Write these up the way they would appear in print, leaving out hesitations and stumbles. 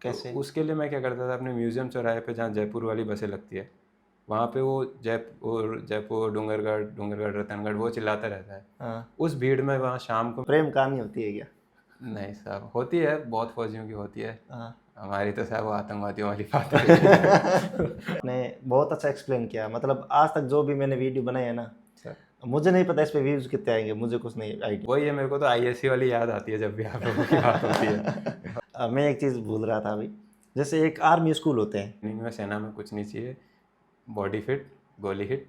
कैसे? तो उसके लिए मैं क्या करता था, अपने म्यूज़ियम चौराहे पे जहाँ जयपुर वाली बसें लगती है, वहाँ पे वो जयपुर डूंगरगढ़ रतनगढ़ वो चिल्लाता रहता है। हाँ, उस भीड़ में वहाँ शाम को, प्रेम कहानी होती है क्या? नहीं साहब होती है, बहुत फौजियों की होती है, हाँ। हमारी तो साहब वो आतंकवादियों वाली बात है। ने बहुत अच्छा एक्सप्लेन किया, मतलब आज तक जो भी मैंने वीडियो बनाई है ना, सर मुझे नहीं पता इस पे व्यूज कितने आएंगे, मुझे कुछ नहीं आइडिया। वही है, मेरे को तो आईएससी वाली याद आती है जब भी आप लोगों की बात होती है। मैं एक चीज़ भूल रहा था अभी, जैसे एक आर्मी स्कूल होते हैं। ट्रेनिंग में सेना में कुछ नहीं चाहिए, बॉडी फिट, गोली हिट,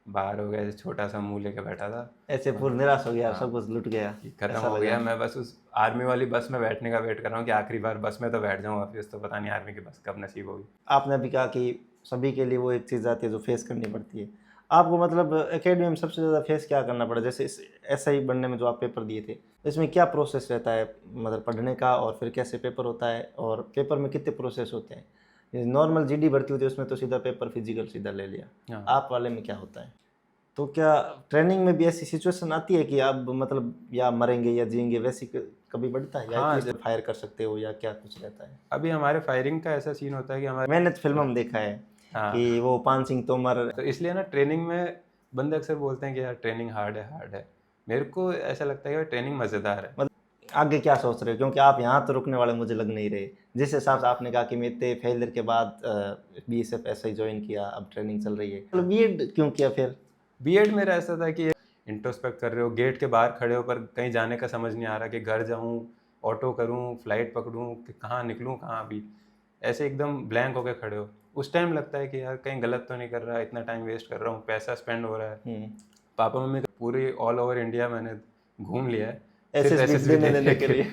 बाहर हो गया, ऐसे छोटा सा मुंह लेके बैठा था ऐसे और पूर्ण निराश हो गया, सब हाँ कुछ लुट गया, कि खत्म ऐसा हो लगा। गया। मैं बस उस आर्मी वाली बस में बैठने का वेट कर रहा हूँ कि आखिरी बार बस में तो बैठ जाऊँ ऑफिस, तो पता नहीं आर्मी की बस कब नसीब होगी। आपने अभी कहा कि सभी के लिए वो एक चीज़ आती है जो फेस करनी पड़ती है। आपको मतलब एकेडमी में सबसे ज़्यादा फेस क्या करना पड़ा? जैसे इस एसआई बनने में जो आप पेपर दिए थे, इसमें क्या प्रोसेस रहता है, मतलब पढ़ने का, और फिर कैसे पेपर होता है, और पेपर में कितने प्रोसेस होते हैं? ये नॉर्मल जीडी भर्ती होती है उसमें तो सीधा पेपर फिजिकल सीधा ले लिया, हाँ आप वाले में क्या होता है? तो क्या ट्रेनिंग में भी ऐसी सिचुएशन आती है कि आप मतलब या मरेंगे या जिएंगे, वैसी कभी बढ़ता है, या हाँ, एटलीस्ट फायर कर सकते हो, या क्या कुछ रहता है? अभी हमारे फायरिंग का ऐसा सीन होता है कि हमारे, मैंने तो फिल्मों में देखा है हाँ, कि वो पान सिंह तोमर। तो इसलिए ना ट्रेनिंग में बंदे अक्सर बोलते हैं कि यार ट्रेनिंग हार्ड है, हार्ड है। मेरे को ऐसा लगता है कि ट्रेनिंग मज़ेदार है। मतलब आगे क्या सोच रहे हो, क्योंकि आप यहाँ तो रुकने वाले मुझे लग नहीं रहे। जिस हिसाब से आपने कहा कि मैं इतने फेलियर के बाद बीएसएफ ऐसा ही ज्वाइन किया, अब ट्रेनिंग चल रही है, मतलब बीएड क्यों किया फिर? बीएड मेरा ऐसा था कि इंट्रोस्पेक्ट कर रहे हो, गेट के बाहर खड़े हो, पर कहीं जाने का समझ नहीं आ रहा कि घर जाऊँ, ऑटो करूँ, फ्लाइट पकड़ूँ, कि कहाँ निकलूँ, कहाँ अभी, ऐसे एकदम ब्लैंक होके खड़े हो। उस टाइम लगता है कि यार कहीं गलत तो नहीं कर रहा, इतना टाइम वेस्ट कर रहा हूँ, पैसा स्पेंड हो रहा है। पापा मम्मी का पूरी ऑल ओवर इंडिया मैंने घूम लिया है सिर्फ एसएसबी एसएसबी देने दे देने दे के के। लिए।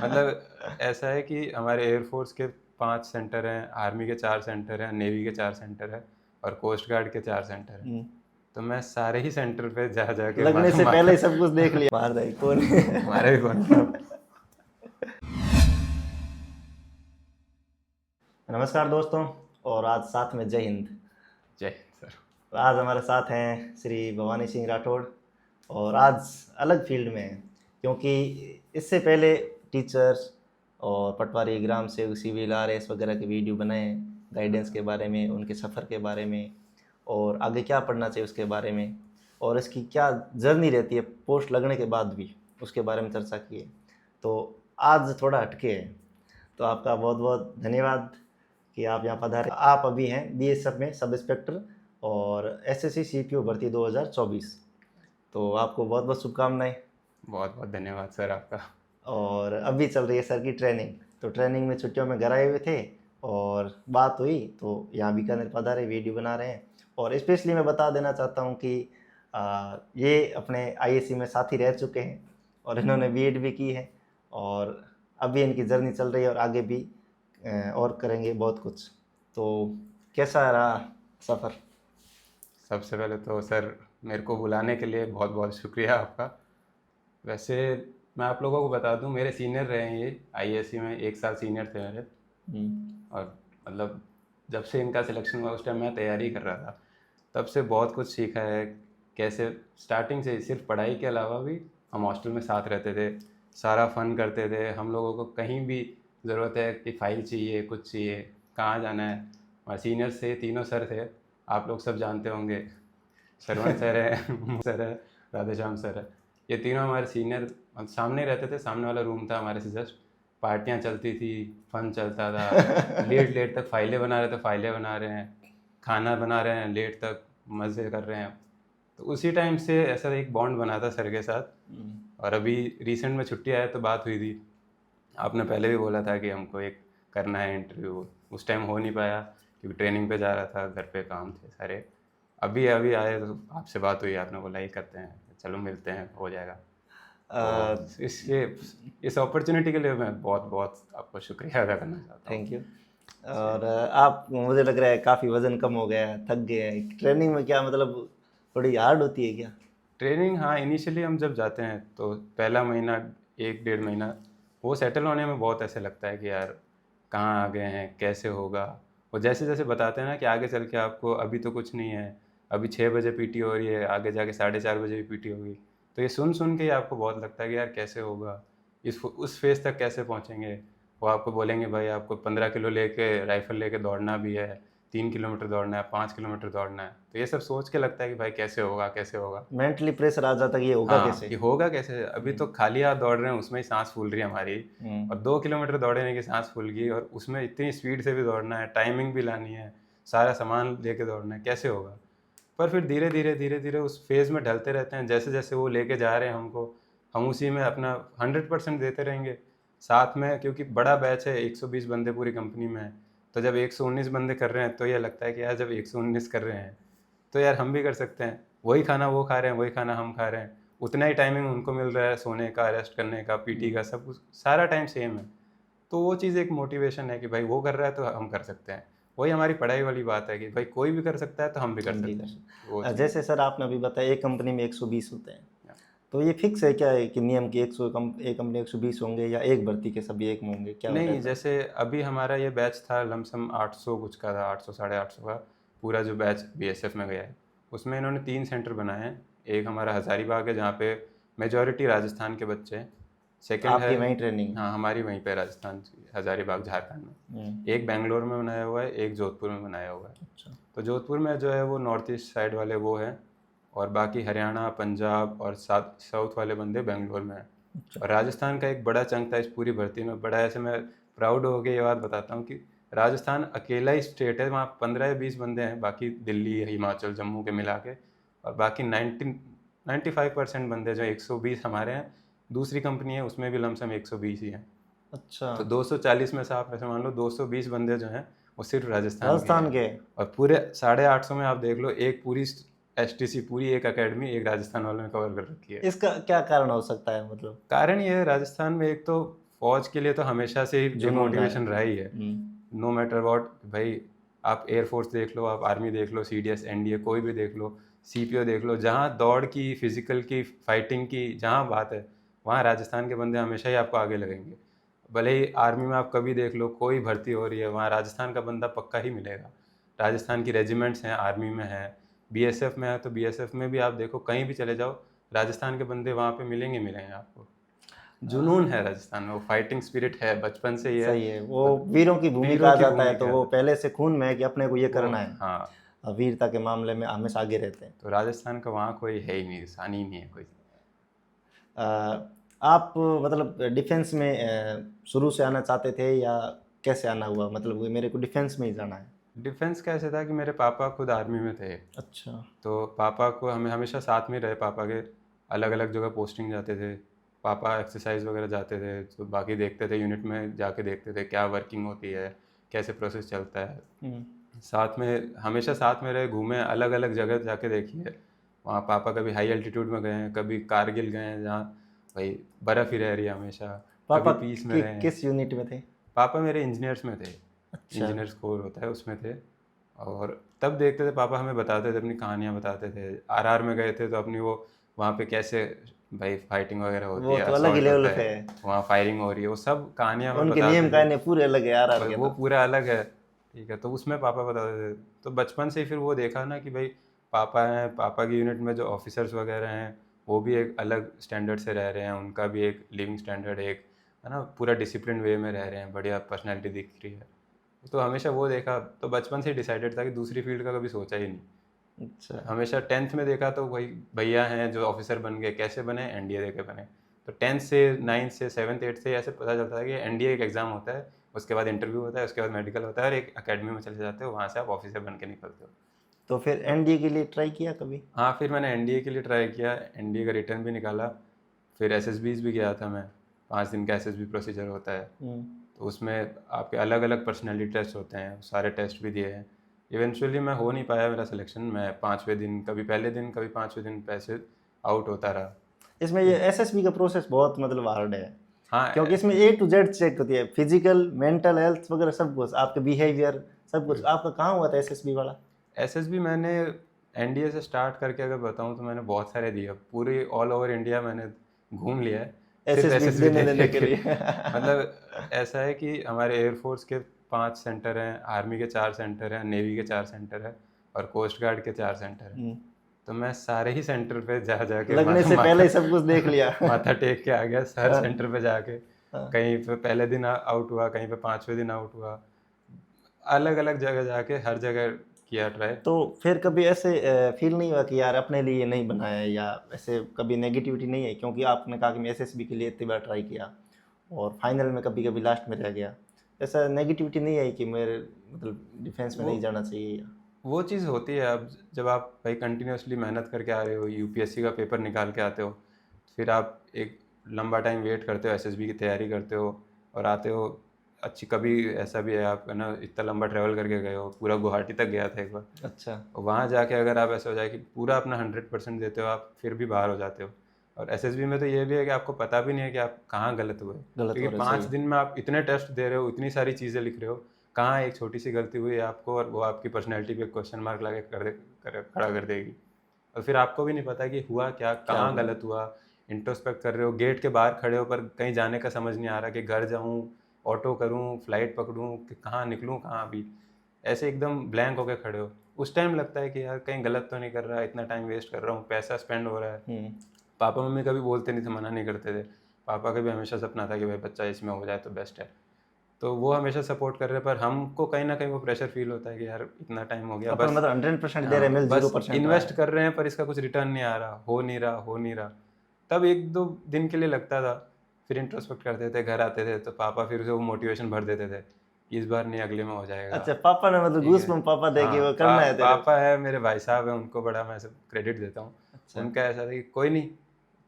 मतलब ऐसा है कि हमारे एयरफोर्स के 5 सेंटर हैं, आर्मी के 4 सेंटर हैं, नेवी के 4 सेंटर हैं और कोस्ट गार्ड के 4 सेंटर हैं। तो मैं सारे ही सेंटर पे जा जा के लगने से पहले मारा, ही सब कुछ देख लिया, मार रहा है कौन। मारा भी कौन था। नमस्कार दोस्तों, और आज साथ में जय हिंद। जय हिंद सर। तो आज हमारे साथ हैं श्री भवानी सिंह राठौड़, और आज अलग फील्ड में हैं, क्योंकि इससे पहले टीचर्स और पटवारी, ग्राम सेवक, सिविल, आरएस वगैरह के वीडियो बनाए हैं, गाइडेंस के बारे में, उनके सफ़र के बारे में, और आगे क्या पढ़ना चाहिए उसके बारे में, और इसकी क्या जर्नी रहती है पोस्ट लगने के बाद भी, उसके बारे में चर्चा की है। तो आज थोड़ा हटके है, तो आपका बहुत बहुत धन्यवाद कि आप यहाँ पधारे। आप अभी हैं बीएसएफ में सब इंस्पेक्टर, और एसएससी सीपीओ भर्ती 2024, तो आपको बहुत बहुत शुभकामनाएं। बहुत बहुत धन्यवाद सर आपका। और अभी चल रही है सर की ट्रेनिंग, तो ट्रेनिंग में छुट्टियों में घर आए हुए थे, और बात हुई तो यहाँ बीकानेर पधारे, वीडियो बना रहे हैं। और स्पेशली मैं बता देना चाहता हूँ कि ये अपने आईएससी में साथी रह चुके हैं, और इन्होंने बीएड भी की है, और अभी इनकी जर्नी चल रही है, और आगे भी और करेंगे बहुत कुछ। तो कैसा रहा सफ़र? सबसे पहले तो सर मेरे को बुलाने के लिए बहुत बहुत शुक्रिया आपका। वैसे मैं आप लोगों को बता दूं, मेरे सीनियर रहे हैं ये आईएससी में, 1 साल सीनियर थे मेरे। और मतलब जब से इनका सिलेक्शन हुआ उस टाइम मैं तैयारी कर रहा था, तब से बहुत कुछ सीखा है। कैसे स्टार्टिंग से सिर्फ पढ़ाई के अलावा भी हम हॉस्टल में साथ रहते थे, सारा फन करते थे। हम लोगों को कहीं भी ज़रूरत है कि फाइल चाहिए, कुछ चाहिए, कहाँ जाना है, हमारे सीनियर से 3 सर थे, आप लोग सब जानते होंगे, सरवण सर है, सर है, राधेश्याम सर है। ये तीनों हमारे सीनियर सामने रहते थे, सामने वाला रूम था हमारे से जस्ट। पार्टियाँ चलती थी, फन चलता था, लेट लेट तक फाइलें बना रहे थे, फाइलें बना रहे हैं, खाना बना रहे हैं, लेट तक मज़े कर रहे हैं। तो उसी टाइम से ऐसा एक बॉन्ड बना था सर के साथ। और अभी रिसेंट में छुट्टी आया तो बात हुई थी, आपने पहले भी बोला था कि हमको एक करना है इंटरव्यू, उस टाइम हो नहीं पाया क्योंकि ट्रेनिंग पे जा रहा था, घर पे काम थे सारे। अभी अभी आए तो आपसे बात हुई, आपने बोला ही करते हैं, चलो मिलते हैं, हो जाएगा। तो इसलिए इस अपॉर्चुनिटी के लिए मैं बहुत बहुत आपको शुक्रिया अदा करना चाहता हूँ। Thank you. और आप, मुझे लग रहा है काफ़ी वज़न कम हो गया है, थक गए हैं ट्रेनिंग में, क्या मतलब थोड़ी हार्ड होती है क्या? ट्रेनिंग, हाँ, इनिशियली हम जब जाते हैं तो पहला महीना, 1 डेढ़ महीना वो सेटल होने में बहुत ऐसे लगता है कि यार कहाँ आ गए हैं, कैसे होगा। वो जैसे जैसे बताते हैं ना कि आगे चल के आपको, अभी तो कुछ नहीं है, अभी 6 बजे पीटी हो रही है, आगे जाके 4:30 बजे भी पीटी होगी। तो ये सुन सुन के ही आपको बहुत लगता है कि यार कैसे होगा, इस उस फेज़ तक कैसे पहुँचेंगे। वो आपको बोलेंगे भाई आपको 15 किलो लेके राइफल लेके दौड़ना भी है, 3 किलोमीटर दौड़ना है, 5 किलोमीटर दौड़ना है। तो ये सब सोच के लगता है कि भाई कैसे होगा, कैसे होगा। मेंटली प्रेशर आ जाता है कि ये होगा हाँ, कैसे। ये होगा कैसे, अभी तो खाली हाथ दौड़ रहे हैं उसमें ही सांस फूल रही है हमारी, हम्म। और 2 किलोमीटर दौड़ने की सांस फूल गई, और उसमें इतनी स्पीड से भी दौड़ना है, टाइमिंग भी लानी है, सारा सामान लेके दौड़ना है, कैसे होगा। पर फिर धीरे धीरे उस फेज़ में ढलते रहते हैं, जैसे जैसे वो लेके जा रहे हैं हमको, हम उसी में अपना 100% देते रहेंगे साथ में, क्योंकि बड़ा बैच है, 120 बंदे पूरी कंपनी में है। तो जब 119 बंदे कर रहे हैं तो ये लगता है कि यार जब 119 कर रहे हैं तो यार हम भी कर सकते हैं, वही खाना वो खा रहे हैं, वही खाना हम खा रहे हैं, उतना ही टाइमिंग उनको मिल रहा है सोने का, रेस्ट करने का, पीटी का, सब कुछ सारा टाइम सेम है। तो वो चीज़ एक मोटिवेशन है कि भाई वो कर रहा है तो हम कर सकते हैं। वही हमारी पढ़ाई वाली बात है कि भाई कोई भी कर सकता है तो हम भी कर हम भी सकते कर हैं, वो सकते। चीज़ जैसे सर आपने अभी बताया एक कंपनी में 120 होते हैं, तो ये फिक्स है क्या है कि नियम कि 100 एक कंपनी 120 होंगे, या एक भर्ती के सभी एक में होंगे, क्या नहीं, रहता है? जैसे अभी हमारा ये बैच था लमसम 800 कुछ का था, 800 साढ़े 800 का पूरा जो बैच बीएसएफ में गया है। उसमें इन्होंने 3 सेंटर बनाए हैं। एक हमारा हज़ारीबाग है जहाँ पे मेजॉरिटी राजस्थान के बच्चे हैं। सेकंड है, आपकी वहीं ट्रेनिंग? हाँ हमारी वहीं पे राजस्थान, हज़ारीबाग झारखंड में। एक बेंगलोर में बनाया हुआ है, एक जोधपुर में बनाया हुआ है। अच्छा। तो जोधपुर में जो है वो नॉर्थ ईस्ट साइड वाले वो हैं, और बाकी हरियाणा, पंजाब और साउथ वाले बंदे बेंगलोर में हैं। अच्छा। और राजस्थान का एक बड़ा चंक था इस पूरी भर्ती में, बड़ा ऐसे मैं प्राउड हो के ये बात बताता हूँ कि राजस्थान अकेला ही स्टेट है वहाँ 15 या 20 बंदे हैं, बाकी दिल्ली, हिमाचल, जम्मू के मिला के, और बाकी 95% बंदे जो 120 हमारे हैं, दूसरी कंपनी है उसमें भी लमसम 120 ही हैं। अच्छा। तो 240 में से आप ऐसे मान लो 220 बंदे जो हैं वो सिर्फ राजस्थान के राजस्थान हैं। के? और पूरे 850 में आप देख लो एक पूरी एसटीसी, पूरी एक एकेडमी एक राजस्थान वालों ने कवर कर रखी है। इसका क्या कारण हो सकता है, मतलब? कारण ये है, राजस्थान में एक तो फौज के लिए तो हमेशा से ही एक जुनून रहा है। मोटिवेशन रहा ही है, नो मैटर व्हाट। भाई आप एयरफोर्स देख लो, आप आर्मी देख लो, सीडीएस, एनडीए, कोई भी देख लो, सीपीओ देख लो, जहाँ दौड़ की, फिजिकल की, फाइटिंग की जहाँ बात है, वहाँ राजस्थान के बंदे हमेशा ही आपको आगे लगेंगे। भले ही आर्मी में आप कभी देख लो, कोई भर्ती हो रही है, वहाँ राजस्थान का बंदा पक्का ही मिलेगा। राजस्थान की रेजिमेंट्स हैं, आर्मी में है, बीएसएफ में है, तो बीएसएफ में भी आप देखो कहीं भी चले जाओ, राजस्थान के बंदे वहाँ पे मिलेंगे मिलेंगे आपको। जुनून है राजस्थान में, वो फाइटिंग स्पिरिट है बचपन से ही है। सही है, वो वीरों की भूमि वीरों कहा की जाता है, भूमि तो क्या वो था पहले से खून में है कि अपने को ये वो, करना है। हाँ। वीरता के मामले में हमेशा आगे रहते हैं। तो राजस्थान का वहाँ कोई है ही नहीं, सानी ही नहीं है कोई। अ, आप मतलब डिफेंस में शुरू से आना चाहते थे, या कैसे आना हुआ, मतलब कि मेरे को डिफेंस में ही जाना है? डिफेंस कैसे था कि मेरे पापा खुद आर्मी में थे, अच्छा। तो पापा को हमें हमेशा साथ में रहे, पापा के अलग अलग जगह पोस्टिंग जाते थे, पापा एक्सरसाइज वगैरह जाते थे, तो बाकी देखते थे, यूनिट में जाके देखते थे क्या वर्किंग होती है, कैसे प्रोसेस चलता है। साथ में हमेशा साथ में रहे, घूमे, अलग अलग जगह जाके देखिए। वहाँ पापा कभी हाई एल्टीट्यूड में गए हैं, कभी कारगिल गए हैं जहाँ भाई बर्फ़ ही रह रही है हमेशा, पापा कभी पीस में रहे हैं। किस यूनिट में थे? पापा मेरे इंजीनियर्स में थे, अच्छा। इंजीनियर्स कोर होता है उसमें थे। और तब देखते थे पापा, हमें बताते थे, अपनी कहानियाँ बताते थे। आरआर में गए थे तो अपनी वो वहाँ पे कैसे भाई फाइटिंग वगैरह होती वो है, तो अलग ही असॉल्ट लेवल होता पे है, है। वहाँ फायरिंग हो रही है, वो सब कहानियाँ हमें उनके बताते नियम थे। कायदे पूरे अलग है आरआर भाई के वो तो। पूरा अलग है, ठीक है। तो उसमें पापा बताते थे, तो बचपन से ही फिर वो देखा ना कि भाई पापा हैं, पापा की यूनिट में जो ऑफिसर्स वगैरह हैं वो भी एक अलग स्टैंडर्ड से रह रहे हैं, उनका भी एक लिविंग स्टैंडर्ड, एक है ना, पूरा डिसिप्लिन वे में रह रहे हैं, बढ़िया पर्सनैलिटी दिख रही है। तो हमेशा वो देखा, तो बचपन से ही डिसाइडेड था कि दूसरी फील्ड का कभी सोचा ही नहीं। अच्छा। हमेशा 10th में देखा तो वही भैया हैं जो ऑफिसर बन गए, कैसे बने, एनडीए दे के बने। तो 10th से 9th से 7th 8th से ऐसे पता चलता है कि एनडीए एक एग्ज़ाम होता है, उसके बाद इंटरव्यू होता है, उसके बाद मेडिकल होता है, और एक एकेडमी में चले जाते हो, वहाँ से आप ऑफिसर बन के निकलते हो। तो फिर एनडीए के लिए ट्राई किया कभी? हाँ, फिर मैंने एनडीए के लिए ट्राई किया, एनडीए का रिटर्न भी निकाला, फिर एसएसबीज भी गया था मैं। 5 दिन का एसएसबी प्रोसीजर होता है, तो उसमें आपके अलग अलग पर्सनैलिटी टेस्ट होते हैं, सारे टेस्ट भी दिए हैं। इवेंचुअली मैं हो नहीं पाया मेरा सिलेक्शन, मैं 5वें दिन, कभी पहले दिन, कभी 5वें दिन पैसे आउट होता रहा। इसमें ये एसएसबी का प्रोसेस बहुत मतलब हार्ड है, हाँ, क्योंकि इसमें ए टू जेड चेक होती है, फिजिकल, मेंटल हेल्थ वगैरह सब कुछ, आपके बिहेवियर सब कुछ। आपका कहाँ हुआ था एसएसबी वाला? एसएसबी मैंने एनडीए से स्टार्ट करके अगर बताऊँ तो मैंने बहुत सारे दिए, पूरी ऑल ओवर इंडिया मैंने घूम लिया है सिर्फ एसएसबी एसएसबी देने देने देने के के। लिए। मतलब ऐसा है कि हमारे एयरफोर्स के 5 सेंटर हैं, आर्मी के 4 सेंटर हैं, नेवी के 4 सेंटर हैं, और कोस्ट गार्ड के 4 सेंटर हैं। तो मैं सारे ही सेंटर पे जा जाके लगने माथा से पहले माथा ही सब कुछ देख लिया। माथा टेक के आ गया हर हाँ। सेंटर पे जाके। हाँ। कहीं पे पहले दिन आउट हुआ, कहीं पे 5वें दिन आउट हुआ, अलग अलग जगह जाके हर जगह किया ट्राई। तो फिर कभी ऐसे फील नहीं हुआ कि यार अपने लिए नहीं बनाया है, या ऐसे कभी नेगेटिविटी नहीं है? क्योंकि आपने कहा कि मैं एसएसबी के लिए इतनी बार ट्राई किया और फाइनल में कभी कभी लास्ट में रह गया, ऐसा नेगेटिविटी नहीं है कि मेरे मतलब डिफेंस में वो नहीं जाना चाहिए या? वो चीज़ होती है। अब जब आप भाई कंटिन्यूअसली मेहनत करके आ रहे हो, यूपीएससी का पेपर निकाल के आते हो, फिर आप एक लंबा टाइम वेट करते हो, एसएसबी की तैयारी करते हो और आते हो अच्छी। कभी ऐसा भी है आप है ना, इतना लंबा ट्रैवल करके गए हो, पूरा गुवाहाटी तक गया था एक बार। अच्छा। वहाँ जाके अगर आप ऐसा हो जाए कि पूरा अपना 100% देते हो, आप फिर भी बाहर हो जाते हो। और एसएसबी में तो ये भी है कि आपको पता भी नहीं है कि आप कहाँ गलत हुए, गलत हो क्योंकि रहा है, 5 सही। दिन में आप इतने टेस्ट दे रहे हो, इतनी सारी चीज़ें लिख रहे हो, कहाँ एक छोटी सी गलती हुई है आपको और वो आपकी पर्सनैलिटी पे क्वेश्चन मार्क लगा खड़ा कर देगी। और फिर आपको भी नहीं पता कि हुआ क्या, क्या कहाँ हुआ? गलत हुआ। इंट्रोस्पेक्ट कर रहे हो, गेट के बाहर खड़े हो, पर कहीं जाने का समझ नहीं आ रहा कि घर जाऊँ, ऑटो करूँ, फ्लाइट पकड़ूँ, कि कहाँ निकलूँ, कहाँ अभी। ऐसे एकदम ब्लैंक होकर खड़े हो। उस टाइम लगता है कि यार कहीं गलत तो नहीं कर रहा, इतना टाइम वेस्ट कर रहा हूँ, पैसा स्पेंड हो रहा है। हम्म। पापा मम्मी कभी बोलते नहीं थे, मना नहीं करते थे। पापा का भी हमेशा सपना था कि भाई बच्चा इसमें हो जाए तो बेस्ट है, तो वो हमेशा सपोर्ट कर रहे हैं। पर हमको कहीं ना कहीं वो प्रेशर फील होता है कि यार इतना टाइम हो गया, अपन बस मतलब 100% दे रहे हैं, हाँ, मिल बस 0% रहा इन्वेस्ट है। कर रहे हैं पर इसका कुछ रिटर्न नहीं आ रहा, हो नहीं रहा। तब 1-2 दिन के लिए लगता था, फिर इंट्रोस्पेक्ट करते थे, घर आते थे तो पापा फिर से वो मोटिवेशन भर देते थे कि इस बार नहीं, अगले में हो जाएगा। अच्छा, पापा ने मतलब ठीक घूस है। में पापा दे के हाँ, वो करना है तेरे? पापा है, मेरे भाई साहब हैं, उनको बड़ा मैं सब क्रेडिट देता हूँ। अच्छा। उनका ऐसा था कि कोई नहीं,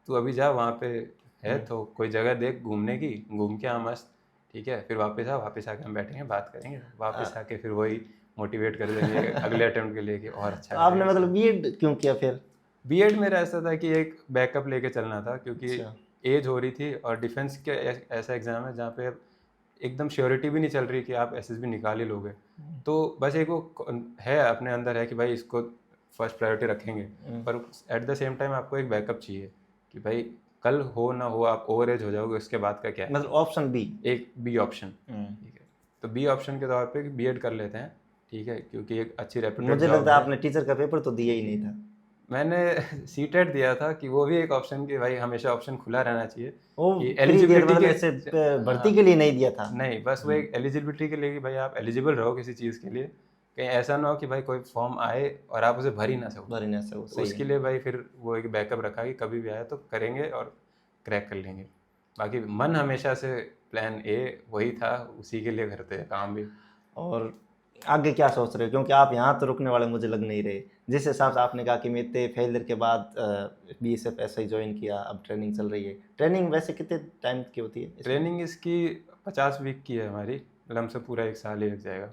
तू अभी जा वहाँ पे है हम्म। तो कोई जगह देख घूमने की, घूम के आ मस्त। ठीक है, फिर वापस आ, वापस आके हम बैठेंगे, बात करेंगे, वापस आके फिर वही मोटिवेट कर देंगे अगले अटेम्प्ट के लिए कि और अच्छा तो आपने करेगा मतलब सर। बीएड क्यों किया फिर? बीएड मेरा ऐसा था कि एक बैकअप लेके चलना था, क्योंकि अच्छा। एज हो रही थी और डिफेंस के ऐसा एग्ज़ाम है जहाँ पे एकदम श्योरिटी भी नहीं चल रही कि आप एसएसबी निकाल ही लोगे। तो बस एक वो है अपने अंदर है कि भाई इसको फर्स्ट प्रायोरिटी रखेंगे, पर एट द सेम टाइम आपको एक बैकअप चाहिए कि भाई कल हो ना हो, आप ओवर एज हो जाओगे, उसके बाद का क्या है। मतलब ऑप्शन बी। एक बी ऑप्शन, ठीक है, तो बी ऑप्शन के तौर पे बीएड कर लेते हैं। ठीक है, क्योंकि एक अच्छी रेपुटेड मुझे जॉब लगता है है। आपने टीचर का पेपर तो दिया ही नहीं था। मैंने सीटेट दिया था कि वो भी एक ऑप्शन, कि भाई हमेशा ऑप्शन खुला रहना चाहिए वो कि फ्री गेट एलिजिबिलिटी मतलब के। ऐसे भर्ती हाँ, के लिए नहीं दिया था। नहीं, बस वो एक एलिजिबिलिटी के लिए कि भाई आप एलिजिबल रहो किसी चीज़ के लिए, कहीं ऐसा ना हो कि भाई कोई फॉर्म आए और आप उसे भर ही ना सको। भरी ना सको, तो सही उसके है। लिए भाई फिर वो एक बैकअप रखा कि कभी भी आया तो करेंगे और क्रैक कर लेंगे। बाकी मन हमेशा से प्लान ए वही था, उसी के लिए करते हैं काम भी। और आगे क्या सोच रहे हो? क्योंकि आप यहाँ तो रुकने वाले मुझे लग नहीं रहे। जिस हिसाब से आपने कहा कि मैं इतने फेलियर के बाद बीएसएफ ऐसा ही ज्वाइन किया, अब ट्रेनिंग चल रही है। ट्रेनिंग वैसे कितने टाइम की होती है इसमें? ट्रेनिंग इसकी 50 वीक की है हमारी, मतलब से पूरा 1 साल ही लग जाएगा।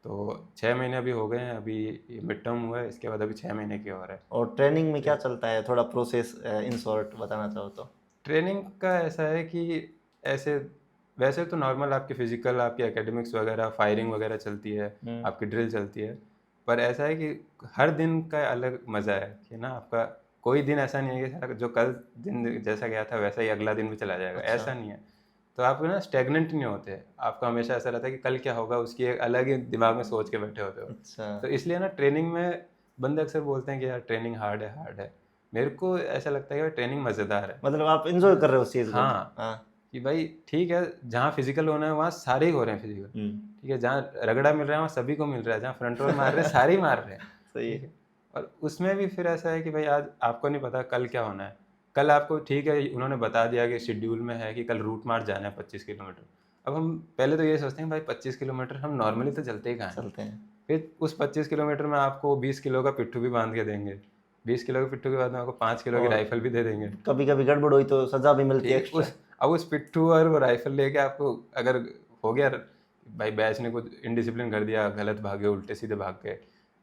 तो 6 महीने अभी हो गए हैं, अभी मिड टर्म हुआ है, इसके बाद अभी 6 महीने की और है। और ट्रेनिंग में क्या चलता है, थोड़ा प्रोसेस इन शॉर्ट बताना चाहो तो? ट्रेनिंग का ऐसा है कि ऐसे वैसे तो नॉर्मल आपके फिजिकल, आपके एकेडमिक्स वगैरह, फायरिंग वगैरह चलती है, आपकी ड्रिल चलती है। पर ऐसा है कि हर दिन का अलग मज़ा है कि ना, आपका कोई दिन ऐसा नहीं है कि सारा जो कल दिन जैसा गया था वैसा ही अगला दिन भी चला जाएगा, अच्छा। ऐसा नहीं है। तो आप ना स्टेगनेंट नहीं होते, आपका हमेशा ऐसा रहता है कि कल क्या होगा, उसकी एक अलग ही दिमाग में सोच के बैठे होते हो। अच्छा। तो इसलिए ना ट्रेनिंग में बंदे अक्सर बोलते हैं कि यार ट्रेनिंग हार्ड है, हार्ड है। मेरे को ऐसा लगता है कि ट्रेनिंग मज़ेदार है। मतलब आप इंजॉय कर रहे हो उस चीज़ को? हाँ, हाँ। कि भाई ठीक है, जहाँ फिजिकल होना है वहाँ सारे ही हो रहे हैं फिजिकल। ठीक है, जहाँ रगड़ा मिल रहा है वहाँ सभी को मिल रहा है, जहाँ फ्रंट रोल मार रहे हैं सारे ही मार रहे हैं। सही ठीक है। है, और उसमें भी फिर ऐसा है कि भाई आज आपको नहीं पता कल क्या होना है। कल आपको ठीक है, उन्होंने बता दिया कि शेड्यूल में है कि कल रूट मार्च जाना है 25 किलोमीटर। अब हम पहले तो ये सोचते हैं भाई 25 किलोमीटर हम नॉर्मली तो चलते ही कहाँ हैं। चलते हैं। फिर उस 25 किलोमीटर में आपको 20 किलो का पिट्ठू भी बांध के देंगे। 20 किलो के पिट्ठू के बाद में आपको 5 किलो की और राइफल भी दे देंगे। कभी कभी गड़बड़ हुई तो सजा भी मिलती है ठीक, एक्स्ट्रा। अब उस पिट्ठू और वो राइफल लेके आपको अगर हो गया भाई, बैच ने कुछ इनडिसिप्लिन कर दिया, गलत भागे, उल्टे सीधे भाग गए,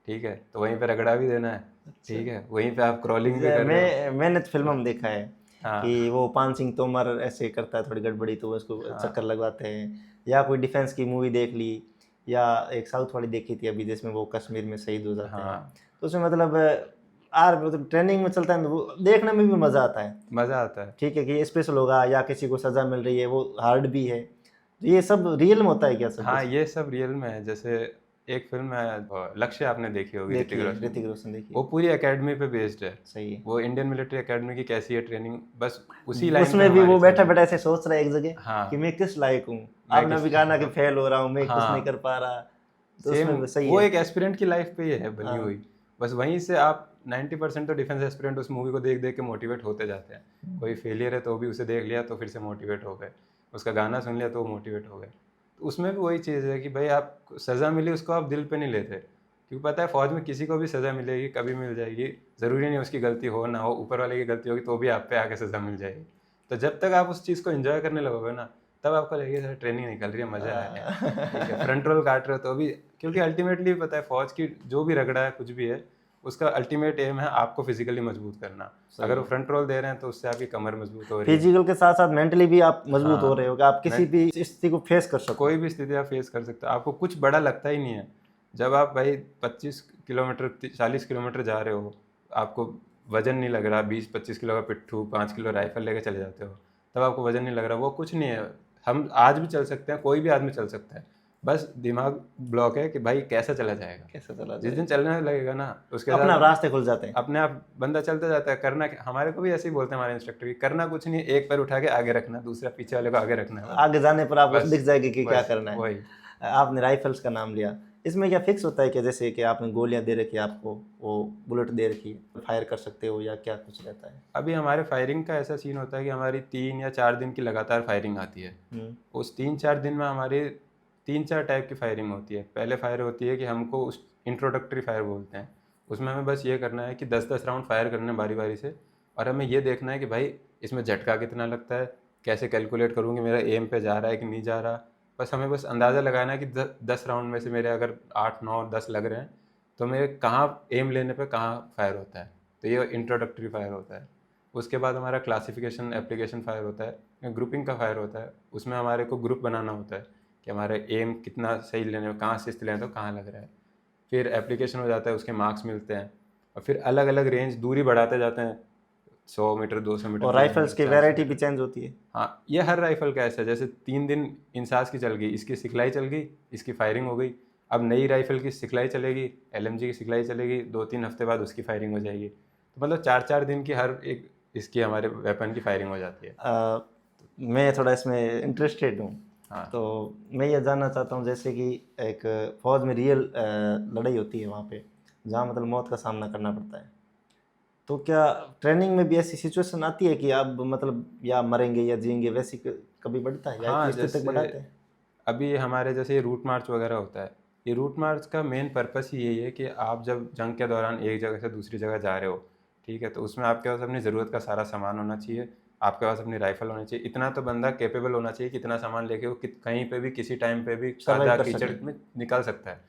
ठीक है, तो वहीं पे रगड़ा भी देना है। अच्छा। ठीक है, वहीं पे आप क्रॉलिंग भी कर रहे हो। मैंने तो फिल्म में देखा है हाँ, कि वो पान सिंह तोमर ऐसे करता है थोड़ी गड़बड़ी तो उसको चक्कर हाँ, लगवाते हैं, या कोई डिफेंस की मूवी देख ली, या एक साउथ वाली देखी थी अभी जिसमें वो कश्मीर में शहीद हो जाते हैं। हाँ, तो उसमें मतलब आर मतलब ट्रेनिंग में चलता है तो वो देखने में भी मज़ा आता है। मज़ा आता है। ठीक है कि स्पेशल होगा या किसी को सज़ा मिल रही है, वो हार्ड भी है। तो ये सब रियल में होता है क्या सब हाँ, कुछ? ये सब रियल में है। जैसे एक फिल्म है लक्ष्य, आपने देखी होगी, ऋतिक देखिए रोशन ऋतिक की। रोशन देखिए। वो पूरी एकेडमी पे बेस्ड है। सही है। वो इंडियन मिलिट्री एकेडमी की कैसी है ट्रेनिंग, बस उसी लाइन पे उसमें भी हमारी वो चल बैठा रही बैठा है। ऐसे सोच रहा है एक जगह कि हाँ, मैं किस लायक हूँ। मैं आपने किस अभी कहा ना कि फेल हो रहा हूँ, मैं कुछ नहीं हाँ, कर पा रहा, तो सेम उसमें भी सही वो है। एक एस्पिरेंट की लाइफ पे ही है बनी हाँ। हुई। बस वहीं से आप 90% तो डिफेंस एस्पिरेंट उस मूवी को देख देख के मोटिवेट होते जाते हैं। कोई फेलियर है तो भी उसे देख लिया तो फिर से मोटिवेट हो गए, उसका गाना सुन लिया तो वो मोटिवेट हो गए। तो उसमें भी वही चीज़ है कि भाई आप सज़ा मिली उसको आप दिल पे नहीं लेते, क्योंकि पता है फौज में किसी को भी सज़ा मिलेगी, कभी मिल जाएगी, ज़रूरी नहीं उसकी गलती हो ना हो, ऊपर वाले की गलती होगी तो भी आप पे आके सज़ा मिल जाएगी। तो जब तक आप उस चीज़ को एंजॉय करने लगोगे ना, तब आपको लगेगा सर ट्रेनिंग निकल रही है, मज़ा आ रहा है, ठीक है, फ्रंट रोल काट रहे हो तो भी, क्योंकि अल्टीमेटली पता है फौज की जो भी रगड़ा है कुछ भी है, उसका अल्टीमेट एम है आपको फिजिकली मजबूत करना। सही अगर वो है। फ्रंट रोल दे रहे हैं तो उससे आपकी कमर मजबूत हो रही है। फिजिकल के साथ साथ मेंटली भी आप मजबूत हो हाँ, रहे हो कि आप किसी मैं भी स्थिति को फेस कर सको। कोई भी स्थिति आप फेस कर सकते हो, आपको कुछ बड़ा लगता ही नहीं है। जब आप भाई 25 किलोमीटर 40 किलोमीटर जा रहे हो, आपको वजन नहीं लग रहा, 20-25 किलो का पिट्ठू 5 किलो राइफल लेके चले जाते हो, तब आपको वजन नहीं लग रहा, वो कुछ नहीं है। हम आज भी चल सकते हैं, कोई भी आदमी चल सकता है, बस दिमाग ब्लॉक है कि भाई कैसे चला जाएगा। कैसे चला जिस जाए, दिन चलने लगेगा ना, उसके अपना साथ रास्ते खुल जाते हैं। अपने आप बंदा चलता जाता है। करना हमारे को भी ऐसे ही बोलते हैं हमारे इंस्ट्रक्टर की, करना कुछ नहीं है, एक पैर उठा के आगे रखना, दूसरा पीछे वाले को आगे रखना है, आगे जाने पर आपको बस दिख जाएगी कि क्या बस करना है। वही। आपने राइफल्स का नाम लिया, इसमें क्या फिक्स होता है कि जैसे कि आपने गोलियां दे रखी है, आपको वो बुलेट दे रखी है, फायर कर सकते हो, या क्या कुछ रहता है? अभी हमारे फायरिंग का ऐसा सीन होता है कि हमारी 3 या 4 दिन की लगातार फायरिंग आती है। उस 3-4 दिन में हमारी 3-4 टाइप की फायरिंग होती है। पहले फायर होती है कि हमको उस इंट्रोडक्टरी फायर बोलते हैं, उसमें हमें बस ये करना है कि 10-10 राउंड फायर करने बारी बारी से, और हमें ये देखना है कि भाई इसमें झटका कितना लगता है, कैसे कैलकुलेट करूँ कि मेरा एम पे जा रहा है कि नहीं जा रहा। बस हमें बस अंदाज़ा लगाना है कि 10 राउंड में से मेरे अगर 8-9-10 लग रहे हैं, तो मेरे कहाँ एम लेने पे कहाँ फायर होता है। तो ये इंट्रोडक्टरी फायर होता है। उसके बाद हमारा क्लासिफिकेशन एप्लीकेशन फायर होता है, ग्रुपिंग का फायर होता है। उसमें हमारे को ग्रुप बनाना होता है कि हमारे एम कितना सही लेने में, कहाँ असिस्ट लें तो कहाँ लग रहा है। फिर एप्लीकेशन हो जाता है, उसके मार्क्स मिलते हैं, और फिर अलग अलग रेंज दूरी बढ़ाते जाते हैं, 100 मीटर, 200 मीटर, और 300 राइफल्स मीटर, की 400 वैरायटी भी मीटर। चेंज होती है। हाँ, ये हर राइफल का ऐसा है, जैसे 3 दिन इंसास की चल गई, इसकी सिखलाई चल गई, इसकी फायरिंग हो गई। अब नई राइफल की सिखलाई चलेगी, एलएमजी की सिखलाई चलेगी, 2-3 हफ्ते बाद उसकी फायरिंग हो जाएगी। तो मतलब 4-4 दिन की हर एक इसकी हमारे वेपन की फायरिंग हो जाती है। मैं थोड़ा इसमें इंटरेस्टेड हूँ, हाँ, तो मैं ये जानना चाहता हूँ जैसे कि एक फौज में रियल लड़ाई होती है वहाँ पे, जहाँ मतलब मौत का सामना करना पड़ता है, तो क्या ट्रेनिंग में भी ऐसी सिचुएशन आती है कि आप मतलब या मरेंगे या जिएंगे, वैसी कभी बढ़ता है या हाँ, इतनी स्थिति तक जैसे बढ़ाते हैं? अभी हमारे जैसे ये रूट मार्च वगैरह होता है, ये रूट मार्च का मेन पर्पस ही यही है कि आप जब जंग के दौरान एक जगह से दूसरी जगह जा रहे हो, ठीक है, तो उसमें आपके पास अपनी ज़रूरत का सारा सामान होना चाहिए, आपके पास अपनी राइफल होनी चाहिए, इतना तो बंदा कैपेबल होना चाहिए कि इतना सामान लेके वो कहीं पे भी किसी टाइम पे भी सर्वाइव कादा कर कीचड़ सके। में निकल सकता है।